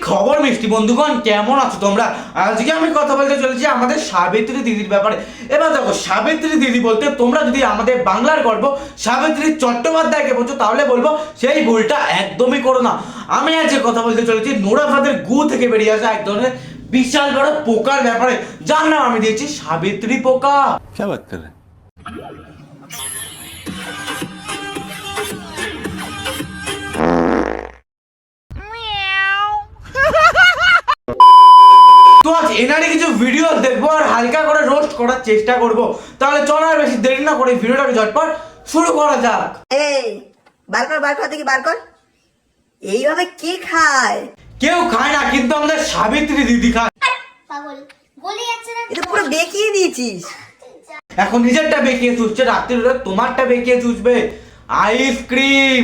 খবর মিষ্টি বন্ধুগণ, কেমন আছো তোমরা? আজকে আমি কথা বলতে চলেছি আমাদের সাবিত্রী দিদির ব্যাপারে। এবার দেখো, সাবিত্রী দিদি বলতে তোমরা যদি আমাদের বাংলার গর্ব সাবিত্রী চট্টোপাধ্যায়কে বলছো, তাহলে বলবো সেই ভুলটা একদমই করো না। আমি আজকে কথা বলতে চলেছি নোরা ফাতের গু থেকে বেরিয়ে আসা এক ধরনের বিশাল বড় পোকার ব্যাপারে, যার নাম আমি দিয়েছি সাবিত্রী পোকা। क्या बात कर रहे हैं? তো আজ এনারই কিছু ভিডিও দেখবো আর হালকা করে রোস্ট করার চেষ্টা করব। তাহলে চলো আর বেশি দেরি না করে ভিডিওটাকে ঝটপট শুরু করা যাক। এই বার কর দেখি বার কর। এইভাবে কে খায়? কেউ খায় না, কিন্তু আমাদের সাবিত্রী দিদি খায়। পাগল বলে যাচ্ছে না, এটা পুরো বেকিয়ে দিয়েছিস। এখন নিজেরটা বেঁকিয়ে চুষছে, রাত্রির তোমারটা বেঁকিয়ে চুষবে। আইসক্রিম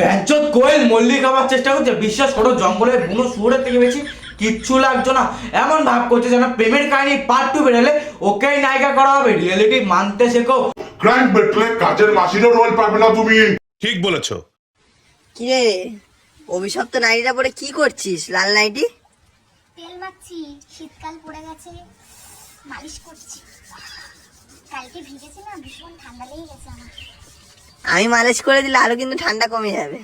ব্যাঞ্চত কোয়েল মল্লিক খাবার চেষ্টা করছে। বিশ্বাস করো, জঙ্গলের বুনো শুয়োরের থেকে বেশি কিচ্ছু লাগছো না। এমন ভাব করছে যেন প্রেমের কাহিনী পার্ট 2 বেরোলে ওকেই নায়িকা করা হবে। রিয়েলিটি মানতে শেখো। ক্রাইম বেটলে কাজের মাসিরও রোল পাবে না তুমি। ঠিক বলেছো। কি রে, অভিশপ্ত নাইটিটা পরে কি করছিস? লাল নাইটি? তেল মাখছি, শীতকাল পড়ে গেছে, মালিশ করছি। কালকে ভিজেছি না, ভীষণ ঠান্ডা লেগে গেছে আমার। আমি মালিশ করে দিলে আরো কিন্তু ঠান্ডা কমে যাবে।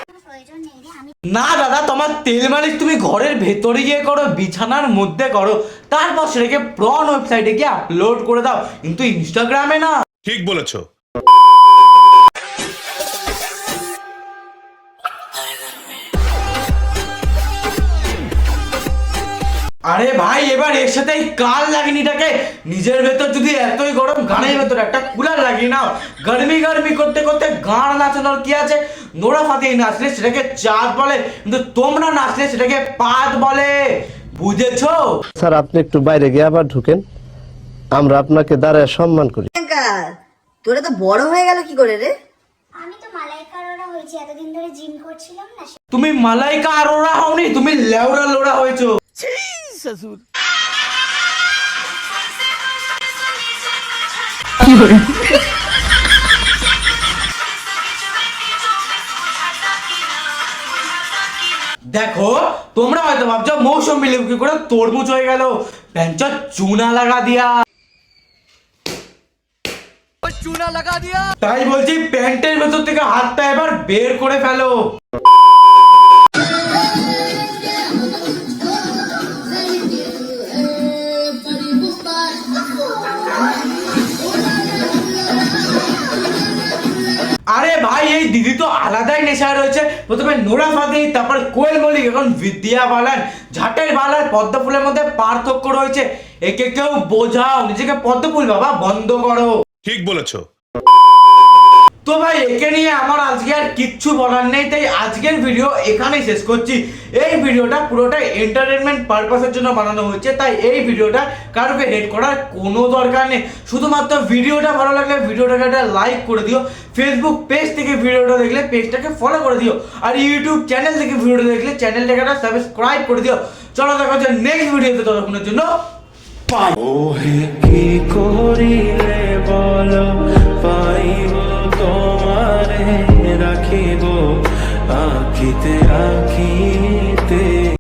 কোনো প্রয়োজন নেই রে, আমি না দাদা, তোমার তেল মালিশ তুমি ঘরের ভেতরে গিয়ে করো, বিছানার মধ্যে করো, তারপর সেটাকে প্রন ওয়েবসাইটে গিয়ে আপলোড করে দাও, কিন্তু ইনস্টাগ্রামে না। ঠিক বলেছো। আরে ভাই, এবার এর সাথে কাল লাগেনিটাকে নিজের ভেতর যদি এতই গরম, গানের ভেতর একটা কুলার লাগিয়ে নাও। গরমি করতে করতে গান নাচানোর কি আছে? নোরা ফাতেহি নাচলে সেটাকে চাঁদ বলে, কিন্তু তোমরা নাচলে সেটাকে পাত বলে। বুঝেছো? স্যার, আপনি একটু বাইরে গিয়ে আবার ঢুকেন, আমরা আপনাকে দাঁড়ায় সম্মান করি। তোরা তো বড় হয়ে গেল কি করে রে? আমি তো মালাইকার ওরা হয়েছি, এতদিন ধরে জিম করছিলাম না। তুমি মালাইকা আরোরা হওনি, তুমি লেউরা লোড়া হয়েছো। দেখো, তোমরা হয়তো ভাবছো মৌসুমী লেবু কি করে তরমুজ হয়ে গেল। প্যাঞ্চা চুনা লাগা দিয়া। তাই বলছি, প্যান্টের ভেতর থেকে হাতটা এবার বের করে ফেলো। আরে ভাই, এই দিদি তো আলাদাই নেশায় রয়েছে। প্রথমে নোরা ফাতেহি, তারপর কোয়েল মল্লিক, এখন বিদ্যা বালান। ঝাটের বালার পদ্ম ফুলের মধ্যে পার্থক্য রয়েছে। একে কেউ বোঝাও, নিজেকে পদ্ম ফুল বাবা বন্ধ করো। ঠিক বলেছো। তো ভাই, একে নিয়ে আমার আজকে আর কিচ্ছু বলার নেই, তাই আজকের ভিডিও এখানেই শেষ করছি। এই ভিডিওটা পুরোটা এন্টারটেনমেন্ট পারপাসের জন্য বানানো হয়েছে, তাই এই ভিডিওটা কারোকে হেড করার কোনো দরকার নেই। শুধুমাত্র ভিডিওটা ভালো লাগলে ভিডিওটাকে একটা লাইক করে দিও। ফেসবুক পেজ থেকে ভিডিওটা দেখলে পেজটাকে ফলো করে দিও, আর ইউটিউব চ্যানেল থেকে ভিডিওটা দেখলে চ্যানেলটাকে একটা সাবস্ক্রাইব করে দিও। চলো দেখা হচ্ছে নেক্সট ভিডিওতে, ততক্ষণের জন্য বাই। ওহে কি করিলে বলো, পাইব তোমারে রাখিব আঁকিতে আঁকিতে।